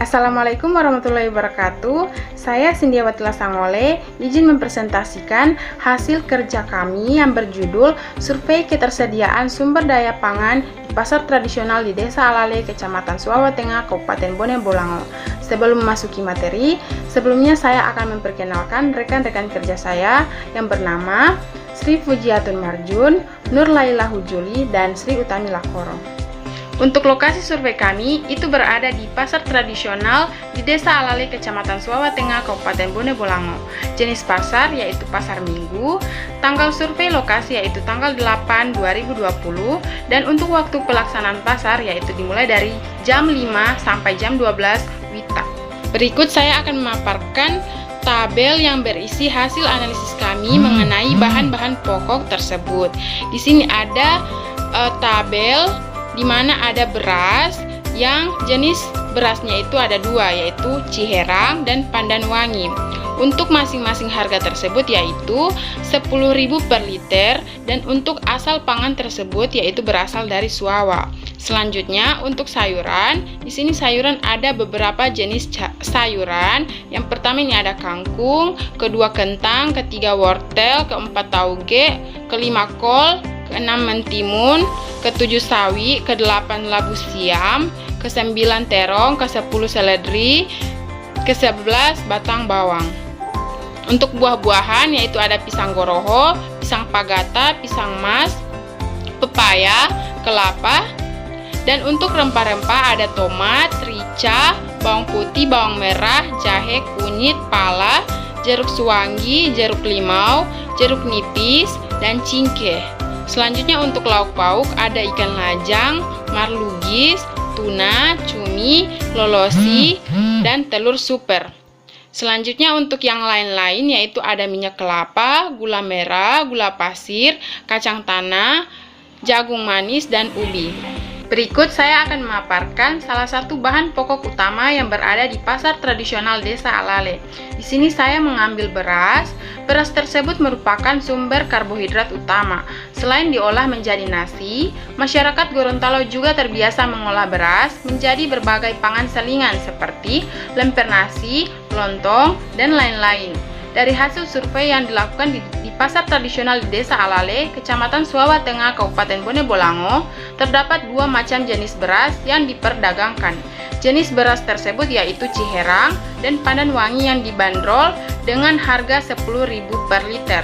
Assalamualaikum warahmatullahi wabarakatuh. Saya Sindiawati Lasangole, izin mempresentasikan hasil kerja kami yang berjudul Survei Ketersediaan Sumber Daya Pangan di Pasar Tradisional di Desa Alale, Kecamatan Suawa Tengah, Kabupaten Bone Bolango. Sebelum memasuki materi, sebelumnya saya akan memperkenalkan rekan-rekan kerja saya yang bernama Sri Fujiatun Marjun, Nur Laila Hujuli, dan Sri Utami Lakoro. Untuk lokasi survei kami itu berada di pasar tradisional di Desa Alale, Kecamatan Suawa Tengah, Kabupaten Bone Bolango. Jenis pasar yaitu pasar minggu, tanggal survei lokasi yaitu tanggal 8 2020, dan untuk waktu pelaksanaan pasar yaitu dimulai dari jam 5 sampai jam 12 WITA. Berikut saya akan memaparkan tabel yang berisi hasil analisis kami mengenai bahan-bahan pokok tersebut. Di sini ada tabel di mana ada beras yang jenis berasnya itu ada dua, yaitu Ciherang dan Pandanwangi. Untuk masing-masing harga tersebut yaitu 10.000 per liter, dan untuk asal pangan tersebut yaitu berasal dari Suawa. Selanjutnya untuk sayuran, di sini sayuran ada beberapa jenis sayuran. Yang pertama ini ada kangkung, kedua kentang, ketiga wortel, keempat tauge, kelima kol, keenam mentimun, ketujuh sawi, kedelapan labu siam, kesembilan terong, kesepuluh seledri, kesebelas batang bawang. Untuk buah-buahan yaitu ada pisang goroho, pisang pagata, pisang mas, pepaya, kelapa. Dan untuk rempah-rempah ada tomat, rica, bawang putih, bawang merah, jahe, kunyit, pala, jeruk suwangi, jeruk limau, jeruk nipis, dan cingkeh. Selanjutnya untuk lauk pauk ada ikan lajang, marlugis, tuna, cumi, lolosi, dan telur super. Selanjutnya untuk yang lain-lain yaitu ada minyak kelapa, gula merah, gula pasir, kacang tanah, jagung manis, dan ubi. Berikut saya akan memaparkan salah satu bahan pokok utama yang berada di pasar tradisional Desa Alale. Di sini saya mengambil beras. Beras tersebut merupakan sumber karbohidrat utama. Selain diolah menjadi nasi, masyarakat Gorontalo juga terbiasa mengolah beras menjadi berbagai pangan selingan seperti lemper nasi, lontong, dan lain-lain. Dari hasil survei yang dilakukan di pasar tradisional di Desa Alale, Kecamatan Suawa Tengah, Kabupaten Bone Bolango, terdapat dua macam jenis beras yang diperdagangkan. Jenis beras tersebut yaitu Ciherang dan Pandanwangi yang dibanderol dengan harga 10.000 per liter.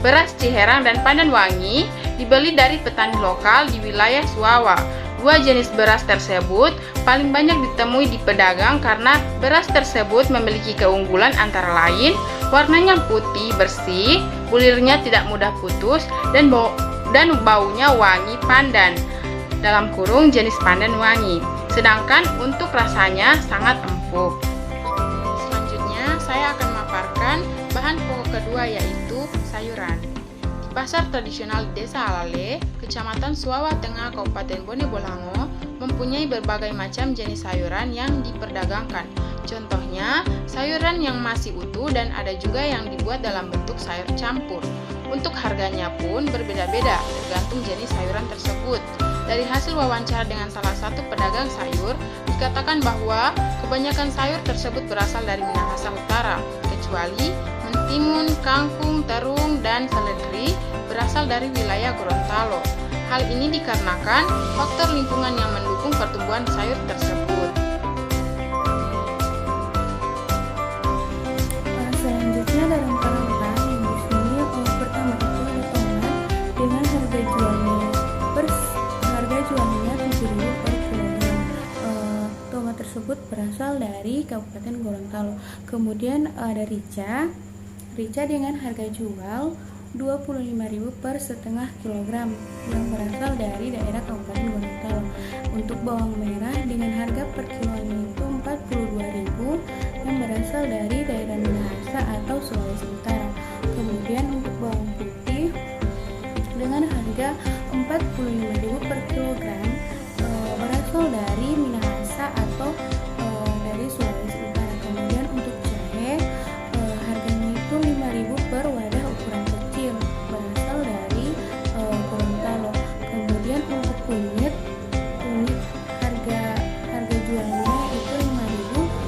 Beras Ciherang dan Pandanwangi dibeli dari petani lokal di wilayah Suawa. Dua jenis beras tersebut paling banyak ditemui di pedagang karena beras tersebut memiliki keunggulan antara lain warnanya putih bersih, bulirnya tidak mudah putus, dan baunya wangi pandan, dalam kurung jenis Pandanwangi. Sedangkan untuk rasanya sangat empuk. Selanjutnya saya akan memaparkan bahan pokok kedua yaitu sayuran. Di pasar tradisional Desa Alale, Kecamatan Suawa Tengah, Kabupaten Bone Bolango, mempunyai berbagai macam jenis sayuran yang diperdagangkan. Contohnya, sayuran yang masih utuh dan ada juga yang dibuat dalam bentuk sayur campur. Untuk harganya pun berbeda-beda, tergantung jenis sayuran tersebut. Dari hasil wawancara dengan salah satu pedagang sayur, dikatakan bahwa kebanyakan sayur tersebut berasal dari Minahasa Utara, kecuali mentimun, kangkung, terung, dan seledri berasal dari wilayah Gorontalo. Hal ini dikarenakan faktor lingkungan yang mendukung pertumbuhan sayur tersebut. Selanjutnya ada rempah-rempah yang di sini pertama itu ada tomat dengan harga jualnya 7.000 per kilogram. Tomat tersebut berasal dari Kabupaten Gorontalo. Kemudian ada rica dengan harga jual 25.000 per setengah kilogram yang berasal dari daerah Kabupaten Gorontalo. Untuk bawang merah dengan harga per kilonya itu 42.000 yang berasal dari daerah Minahasa atau Sulawesi Utara. Kemudian untuk bawang putih dengan harga 45.000 per kilogram berasal dari Minahasa atau dari Sulawesi Utara. Kemudian untuk jahe harganya itu 5.000 per wadah ukuran kecil berasal dari Gorontalo. Kemudian untuk kunyit harga jualnya itu 5.000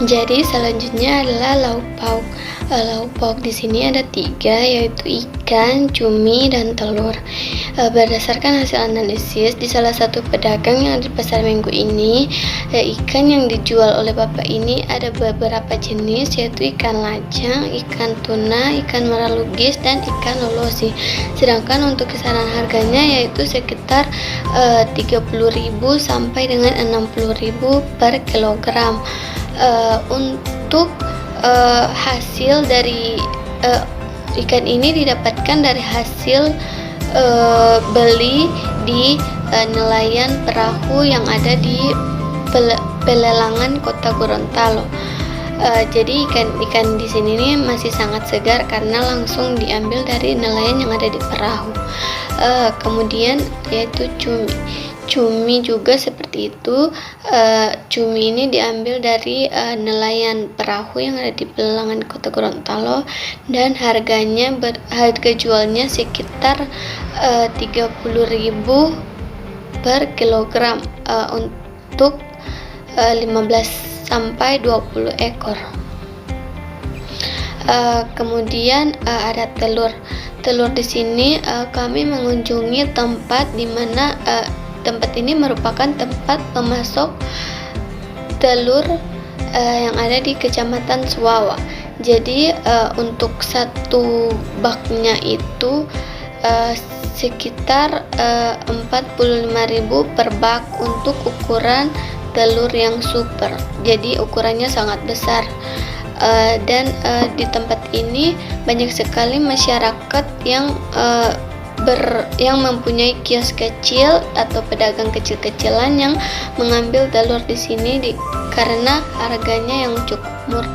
Jadi selanjutnya adalah lauk pauk. Lauk pauk di sini ada 3, yaitu ikan, cumi, dan telur. Berdasarkan hasil analisis di salah satu pedagang yang di pasar minggu ini, ikan yang dijual oleh bapak ini ada beberapa jenis, yaitu ikan lajang, ikan tuna, ikan meralugis, dan ikan lolosi. Sedangkan untuk kisaran harganya yaitu sekitar 30.000 sampai dengan 60.000 per kilogram. Untuk hasil dari ikan ini didapatkan dari hasil beli di nelayan perahu yang ada di pelelangan Kota Gorontalo. Jadi ikan di sini nih masih sangat segar karena langsung diambil dari nelayan yang ada di perahu. Kemudian yaitu cumi juga seperti itu. Cumi ini diambil dari nelayan perahu yang ada di pelelangan Kota Gorontalo, dan harga jualnya sekitar 30.000 per kilogram untuk 15 sampai 20 ekor. Kemudian ada telur. Telur di sini kami mengunjungi tempat di mana tempat ini merupakan tempat pemasok telur yang ada di Kecamatan Suwawa. Jadi untuk satu baknya itu sekitar 45.000 per bak untuk ukuran telur yang super. Jadi ukurannya sangat besar. Dan di tempat ini banyak sekali masyarakat yang mempunyai kios kecil atau pedagang kecil-kecilan yang mengambil telur di sini karena harganya yang cukup murah.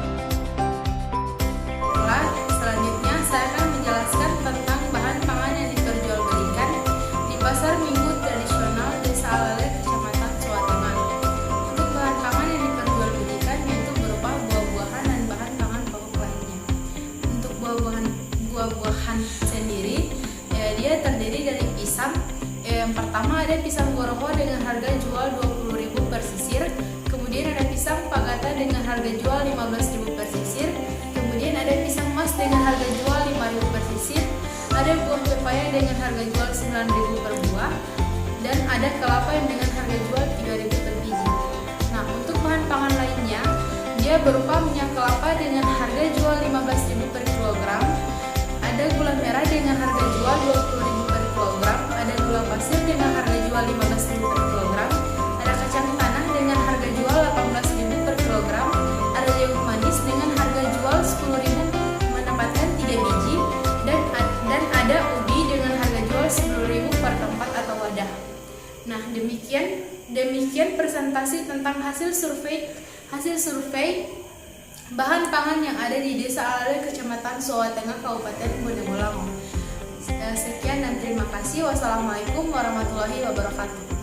Selanjutnya saya akan menjelaskan tentang bahan pangan yang diperjualbelikan di pasar minggu tradisional Desa Alale, Kecamatan Suwa Tengah. Untuk bahan pangan yang diperjualbelikan yaitu berupa buah-buahan dan bahan pangan pokok lainnya. Untuk buah-buahan sendiri, dia terdiri dari pisang. Yang pertama ada pisang goroho dengan harga jual 20.000 per sisir. Kemudian ada pisang pagata dengan harga jual 15.000 per sisir. Kemudian ada pisang mas dengan harga jual 5.000 per sisir. Ada buah pepaya dengan harga jual 9.000 per buah. Dan ada kelapa yang dengan harga jual 3.000 per biji. Nah, untuk bahan pangan lainnya, dia berupa minyak kelapa dengan harga jual 15.000 per kilogram. Ada gula merah dengan harga jual 20.000 per kilogram, ada gula pasir dengan harga jual 15.000 per kilogram, ada kacang tanah dengan harga jual 18.000 per kilogram, ada jagung manis dengan harga jual 10.000 menempatkan 3 biji, dan ada ubi dengan harga jual 10.000 per tempat atau wadah. Nah, demikian presentasi tentang hasil survei bahan pangan yang ada di Desa Alale, Kecamatan Suwa Tengah, Kabupaten Bonegolango. Sekian dan terima kasih. Wassalamualaikum warahmatullahi wabarakatuh.